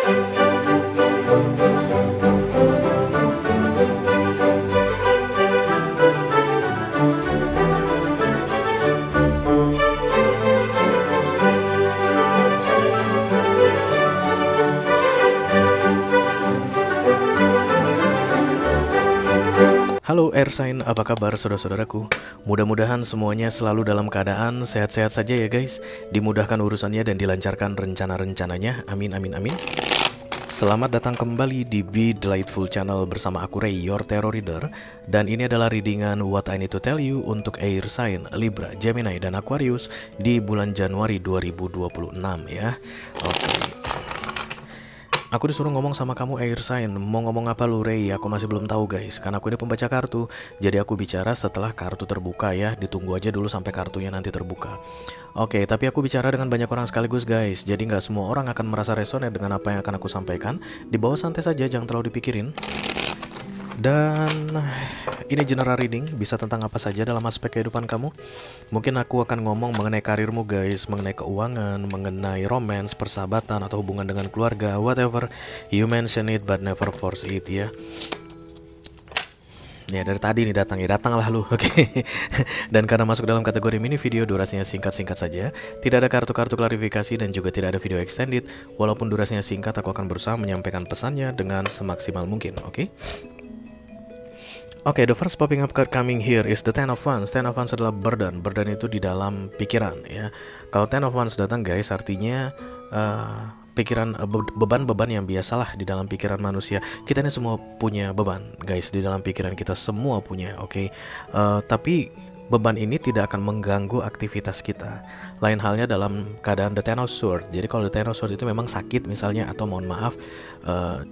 Halo Air Sign, apa kabar saudara-saudaraku? Mudah-mudahan semuanya selalu dalam keadaan sehat-sehat saja ya guys. Dimudahkan urusannya dan dilancarkan rencana-rencananya. Amin, amin, amin. Selamat datang kembali di Be Delightful Channel bersama aku Ray, your tarot reader. Dan ini adalah readingan What I Need to Tell You untuk Air Sign, Libra, Gemini, dan Aquarius di bulan Januari 2026 ya. Oke. Aku disuruh ngomong sama kamu Air Sign. Mau ngomong apa lu Ray? Aku masih belum tahu guys, karena aku ini pembaca kartu. Jadi aku bicara setelah kartu terbuka ya. Ditunggu aja dulu sampai kartunya nanti terbuka. Oke, tapi aku bicara dengan banyak orang sekaligus guys. Jadi nggak semua orang akan merasa resonate dengan apa yang akan aku sampaikan. Di bawah santai saja, jangan terlalu dipikirin. Dan ini general reading, bisa tentang apa saja dalam aspek kehidupan kamu. Mungkin aku akan ngomong mengenai karirmu guys, mengenai keuangan, mengenai romance, persahabatan, atau hubungan dengan keluarga, whatever. You mention it but never force it ya. Ya dari tadi nih datanglah lu, oke. Dan karena masuk dalam kategori mini video, durasinya singkat-singkat saja. Tidak ada kartu-kartu klarifikasi dan juga tidak ada video extended. Walaupun durasinya singkat, aku akan berusaha menyampaikan pesannya dengan semaksimal mungkin, oke? Oke, the first popping up card coming here is the Ten of Wands. Ten of Wands adalah burden. Burden itu di dalam pikiran ya. Kalau Ten of Wands datang guys, artinya pikiran, beban-beban yang biasalah di dalam pikiran manusia. Kita ini semua punya beban guys, di dalam pikiran kita semua punya, oke. Tapi beban ini tidak akan mengganggu aktivitas kita. Lain halnya dalam keadaan the Ten of Swords. Jadi kalau the Ten of Swords itu memang sakit misalnya, atau mohon maaf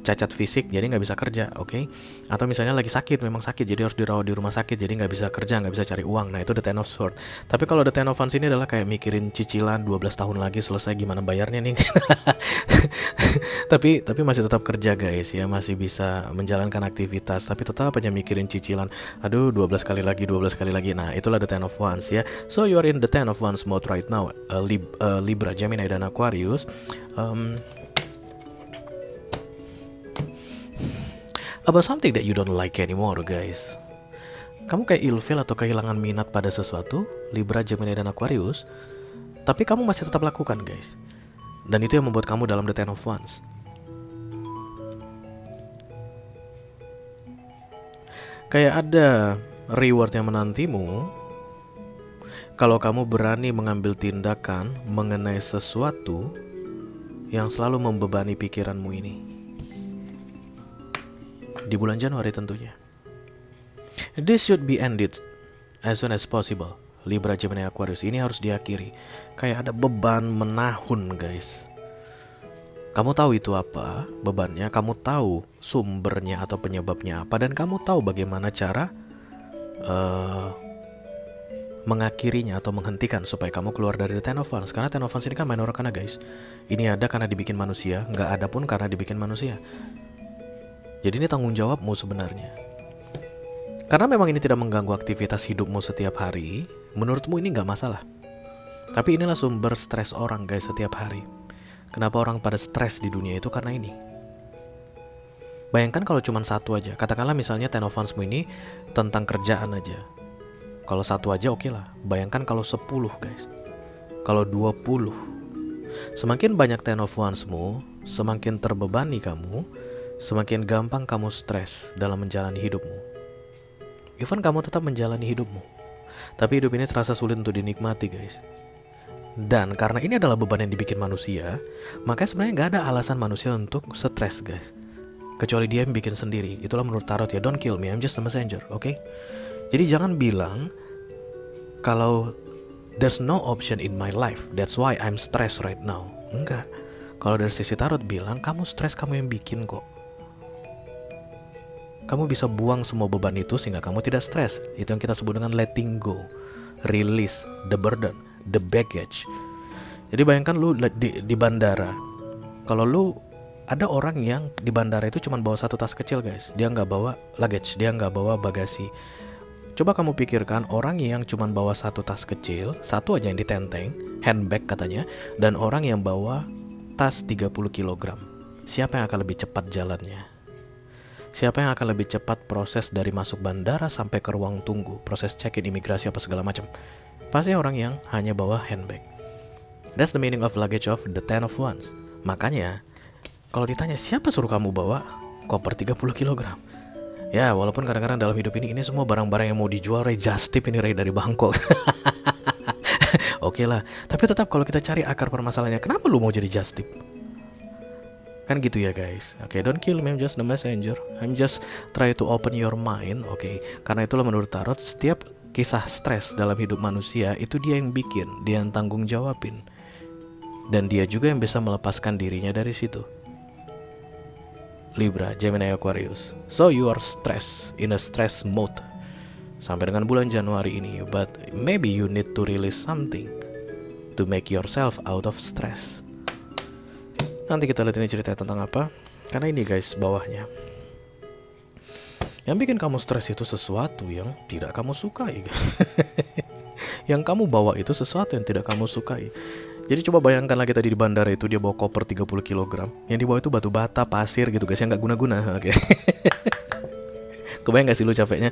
cacat fisik jadi nggak bisa kerja, oke. Atau misalnya lagi sakit, memang sakit jadi harus dirawat di rumah sakit, jadi nggak bisa kerja, nggak bisa cari uang. Nah itu the Ten of Swords. Tapi kalau the Ten of Wands ini adalah kayak mikirin cicilan 12 tahun lagi selesai gimana bayarnya nih. tapi masih tetap kerja guys ya, masih bisa menjalankan aktivitas, tapi tetap aja mikirin cicilan. Aduh 12 kali lagi. Nah itulah the Ten of Wands ya. So you are in the Ten of Wands mode right now, Libra, Gemini, dan Aquarius. About something that you don't like anymore guys. Kamu kayak ilfeel atau kehilangan minat pada sesuatu, Libra, Gemini, dan Aquarius. Tapi kamu masih tetap lakukan guys. Dan itu yang membuat kamu dalam the Ten of Wands. Kayak ada reward yang menantimu kalau kamu berani mengambil tindakan mengenai sesuatu yang selalu membebani pikiranmu ini. Di bulan Januari tentunya. This should be ended as soon as possible. Libra, Gemini, Aquarius, ini harus diakhiri. Kayak ada beban menahun guys. Kamu tahu itu apa bebannya, kamu tahu sumbernya atau penyebabnya apa, dan kamu tahu bagaimana cara mengakhirinya atau menghentikan supaya kamu keluar dari the Ten of Wands. Karena Ten of Wands ini kan minor arcana guys. Ini ada karena dibikin manusia, nggak ada pun karena dibikin manusia. Jadi ini tanggung jawabmu sebenarnya. Karena memang ini tidak mengganggu aktivitas hidupmu setiap hari, menurutmu ini nggak masalah. Tapi inilah sumber stres orang guys setiap hari. Kenapa orang pada stres di dunia itu? Karena ini. Bayangkan kalau cuma satu aja. Katakanlah misalnya Ten of Wandsmu ini tentang kerjaan aja. Kalau satu aja oke lah. Bayangkan kalau 10 guys. Kalau 20. Semakin banyak Ten of Wandsmu, semakin terbebani kamu, semakin gampang kamu stres dalam menjalani hidupmu. Even kamu tetap menjalani hidupmu, tapi hidup ini terasa sulit untuk dinikmati guys. Dan karena ini adalah beban yang dibikin manusia, makanya sebenarnya gak ada alasan manusia untuk stres guys, kecuali dia yang bikin sendiri. Itulah menurut tarot ya. Don't kill me, I'm just a messenger, oke? Jadi jangan bilang kalau there's no option in my life, that's why I'm stressed right now. Enggak. Kalau dari sisi tarot bilang kamu stres, kamu yang bikin kok. Kamu bisa buang semua beban itu sehingga kamu tidak stres. Itu yang kita sebut dengan letting go, release the burden, the baggage. Jadi bayangkan lu di bandara. Kalau lu ada orang yang di bandara itu cuma bawa satu tas kecil guys, dia nggak bawa luggage, dia nggak bawa bagasi. Coba kamu pikirkan orang yang cuma bawa satu tas kecil, satu aja yang ditenteng, handbag katanya, dan orang yang bawa tas 30 kg. siapa yang akan lebih cepat jalannya? Siapa yang akan lebih cepat proses dari masuk bandara sampai ke ruang tunggu, proses check-in imigrasi apa segala macam? Pasti orang yang hanya bawa handbag. That's the meaning of luggage of the 10 of wands. Makanya, kalau ditanya siapa suruh kamu bawa koper 30 kg? Ya, walaupun kadang-kadang dalam hidup ini semua barang-barang yang mau dijual Ray just tip ini Ray dari Bangkok. Oke lah, tapi tetap kalau kita cari akar permasalahannya, kenapa lu mau jadi just tip? Kan gitu ya guys. Oke, don't kill me, I'm just the messenger. I'm just try to open your mind. Oke, karena itulah menurut tarot setiap kisah stres dalam hidup manusia itu dia yang bikin, dia yang tanggung jawabin. Dan dia juga yang bisa melepaskan dirinya dari situ. Libra, Gemini, Aquarius. So you are stressed, in a stress mode sampai dengan bulan Januari ini. But maybe you need to release something to make yourself out of stress. Nanti kita lihat ini cerita tentang apa. Karena ini guys bawahnya, yang bikin kamu stres itu sesuatu yang tidak kamu sukai. Yang kamu bawa itu sesuatu yang tidak kamu sukai. Jadi coba bayangkan lagi tadi di bandara itu dia bawa koper 30 kg. Yang dibawa itu batu bata, pasir gitu guys, yang gak guna-guna. Oke. Kebayang gak sih lu capeknya?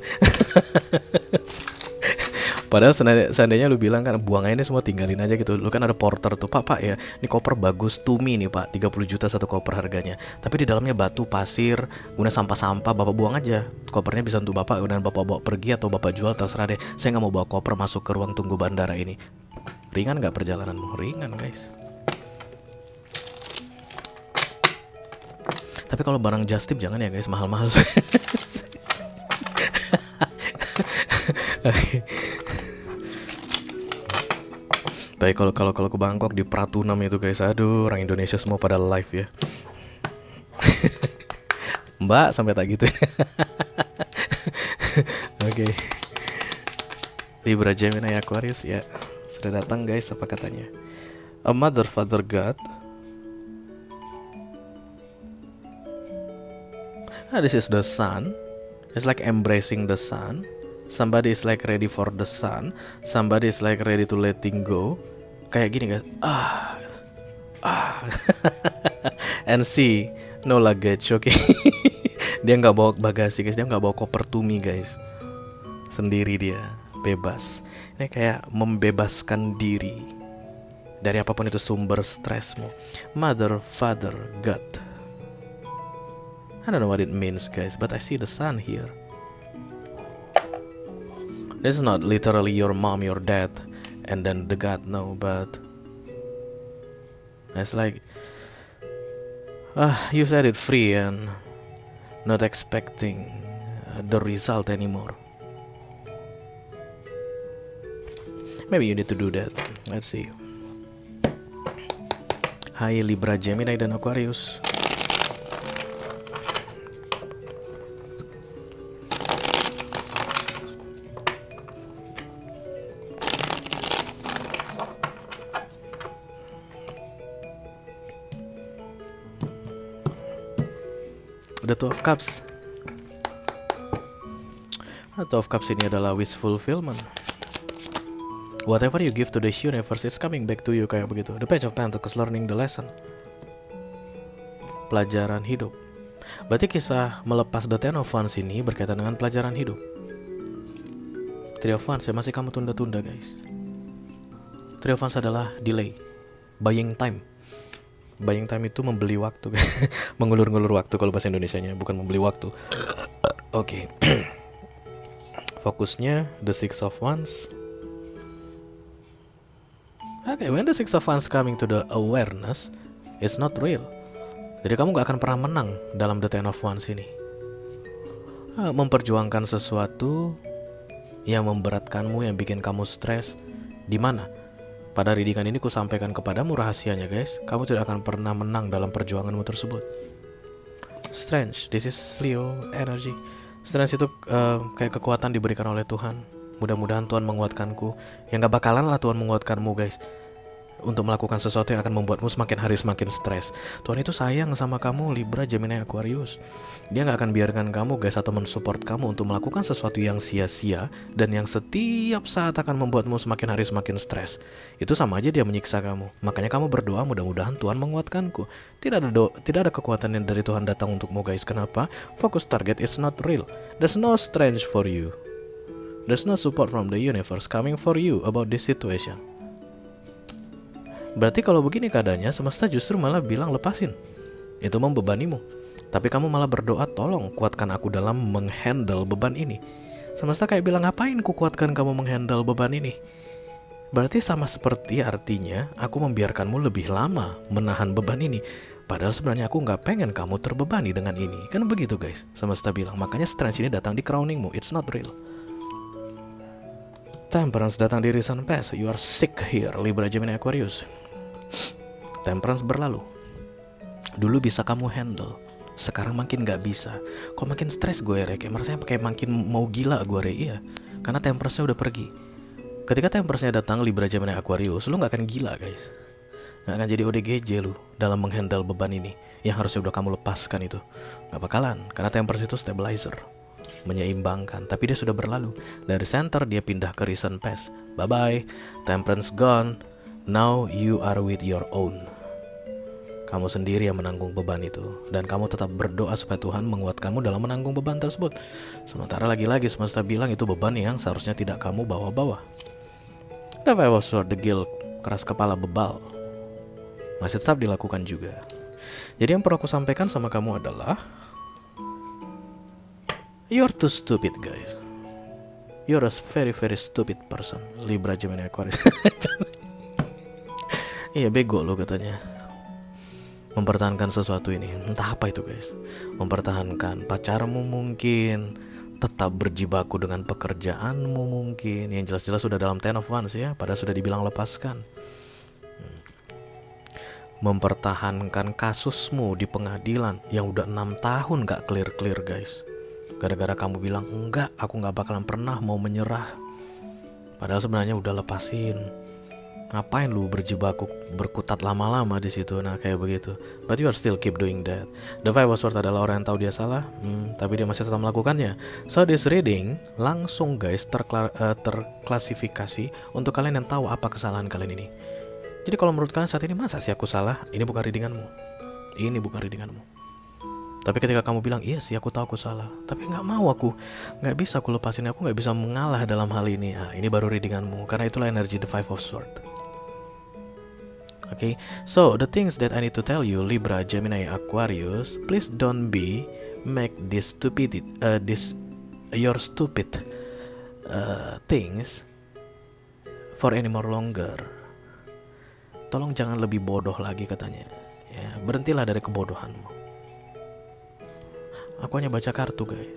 Padahal seandainya lu bilang kan buang aja ini semua, tinggalin aja gitu. Lu kan ada porter tuh, Pak ya, ini koper bagus Tumi nih Pak, 30 juta satu koper harganya. Tapi di dalamnya batu, pasir, guna sampah-sampah, Bapak buang aja. Kopernya bisa untuk Bapak dan Bapak bawa pergi atau Bapak jual, terserah deh. Saya gak mau bawa koper masuk ke ruang tunggu bandara ini. Ringan gak perjalananmu? Ringan guys. Tapi kalau barang just tip jangan ya guys, mahal-mahal. Baik, kalau ke Bangkok di Pratunam itu guys, aduh, orang Indonesia semua pada live ya. Mbak sampai tak gitu. Oke. Libra, Gemini, Aquarius ya. Sudah datang guys, apa katanya? A mother, father, God. This is the sun. It's like embracing the sun. Somebody is like ready for the sun. Somebody is like ready to letting go. Kayak gini guys. And see, no luggage, oke. Dia nggak bawa bagasi guys, dia nggak bawa koper Tumi guys. Sendiri dia, bebas. Ini kayak membebaskan diri dari apapun itu sumber stresmu. Mother, father, God. I don't know what it means guys, but I see the sun here. This is not literally your mom, your dad, and then the God, no, but it's like you set it free and not expecting the result anymore. Maybe you need to do that. Let's see. Hai Libra, Gemini, dan Aquarius. The Two of Cups. The Two of Cups ini adalah wish fulfillment. Whatever you give to the universe, it's coming back to you, kayak begitu. The Page of Pentacles, learning the lesson. Pelajaran hidup. Berarti kisah melepas the Ten of Wands ini berkaitan dengan pelajaran hidup. Three of Wands, masih kamu tunda-tunda guys. Three of Wands adalah delay, buying time. Buying time itu membeli waktu. Mengulur-ngulur waktu kalau bahasa Indonesianya, bukan membeli waktu. Oke. Fokusnya the Six of Wands. Oke, when the Six of Wands coming to the awareness, it's not real. Jadi kamu gak akan pernah menang dalam the Ten of Wands ini. Memperjuangkan sesuatu yang memberatkanmu, yang bikin kamu stres. Di mana? Pada readingan ini ku sampaikan kepadamu rahasianya guys. Kamu tidak akan pernah menang dalam perjuanganmu tersebut. Strange, this is Leo energy. Strange itu kayak kekuatan diberikan oleh Tuhan. Mudah-mudahan Tuhan menguatkanku. Yang gak bakalan lah Tuhan menguatkanmu guys. untuk melakukan sesuatu yang akan membuatmu semakin hari semakin stres. Tuhan itu sayang sama kamu, Libra, Gemini, Aquarius. Dia gak akan biarkan kamu guys atau mensupport kamu untuk melakukan sesuatu yang sia-sia dan yang setiap saat akan membuatmu semakin hari semakin stres. Itu sama aja dia menyiksa kamu. Makanya kamu berdoa, mudah-mudahan Tuhan menguatkanku. Tidak ada kekuatan yang dari Tuhan datang untukmu guys. Kenapa? Focus target is not real. There's no strength for you. There's no support from the universe coming for you about this situation. Berarti kalau begini keadaannya, semesta justru malah bilang lepasin. Itu membebanimu. Tapi kamu malah berdoa, tolong kuatkan aku dalam menghandle beban ini. Semesta kayak bilang, ngapain ku kuatkan kamu menghandle beban ini? Berarti sama seperti artinya, aku membiarkanmu lebih lama menahan beban ini. Padahal sebenarnya aku gak pengen kamu terbebani dengan ini. Kan begitu guys, semesta bilang. Makanya stress ini datang di crowningmu, it's not real. Temperance datang di recent past. You are sick here, Libra, Gemini, Aquarius. Temperance berlalu. Dulu bisa kamu handle, sekarang makin gak bisa. Kok makin stres gue Re, kayak merasanya kayak makin mau gila gue Re. Iya, karena temperance-nya udah pergi. Ketika temperance-nya datang, Libra, Gemini, Aquarius, lu gak akan gila guys. Gak akan jadi ODGJ lu dalam menghandle beban ini yang harusnya udah kamu lepaskan itu. Gak bakalan, karena temperance itu stabilizer, menyeimbangkan. Tapi dia sudah berlalu. Dari center dia pindah ke recent past. Bye bye, temperance gone. Now you are with your own. Kamu sendiri yang menanggung beban itu. Dan kamu tetap berdoa supaya Tuhan menguatkanmu dalam menanggung beban tersebut. Sementara lagi-lagi semesta bilang itu beban yang seharusnya tidak kamu bawa-bawa. The Five of Swords, the guilt, keras kepala, bebal, masih tetap dilakukan juga. Jadi yang perlu aku sampaikan sama kamu adalah, you're too stupid guys. You're a very very stupid person, Libra, Gemini, Aquarius. Iya, bego lo katanya. Mempertahankan sesuatu ini, entah apa itu guys. Mempertahankan pacarmu mungkin, tetap berjibaku dengan pekerjaanmu mungkin. Yang jelas-jelas sudah dalam Ten of Wands ya, padahal sudah dibilang lepaskan. Mempertahankan kasusmu di pengadilan yang udah 6 tahun gak clear-clear guys. Gara-gara kamu bilang, enggak, aku gak bakalan pernah mau menyerah. Padahal sebenarnya udah lepasin. Ngapain lu berjibaku berkutat lama-lama di situ? Nah kayak begitu. But you are still keep doing that. The Five of Swords adalah orang yang tahu dia salah, tapi dia masih tetap melakukannya. So this reading langsung guys terklasifikasi untuk kalian yang tahu apa kesalahan kalian ini. Jadi kalau menurut kalian saat ini, masa sih aku salah? Ini bukan readinganmu. Ini bukan readinganmu. Tapi ketika kamu bilang, iya sih aku tahu aku salah, tapi gak mau aku, gak bisa aku lepasin, aku gak bisa mengalah dalam hal ini. Nah, ini baru readinganmu, karena itulah energi The Five of Swords. Okay, so the things that I need to tell you, Libra, Gemini, Aquarius, please don't make this your stupid things for any more longer. Tolong jangan lebih bodoh lagi katanya. Ya, berhentilah dari kebodohanmu. Aku hanya baca kartu guys,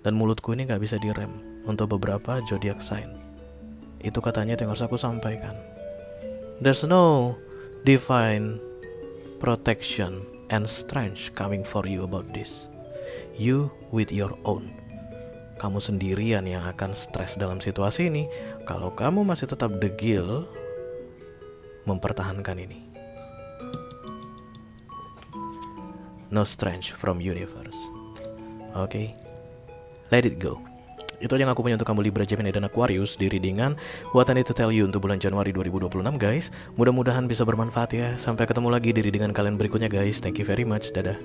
dan mulutku ini gak bisa direm untuk beberapa zodiac sign. Itu katanya yang harus aku sampaikan. There's no divine protection and strength coming for you about this. You with your own. Kamu sendirian yang akan stres dalam situasi ini. Kalau kamu masih tetap degil mempertahankan ini. No strength from universe. Okay, let it go. Itu yang aku punya untuk kamu Libra, Gemini, dan Aquarius di readingan What I Need to Tell You untuk bulan Januari 2026 guys. Mudah-mudahan bisa bermanfaat ya. Sampai ketemu lagi di readingan kalian berikutnya guys. Thank you very much. Dadah.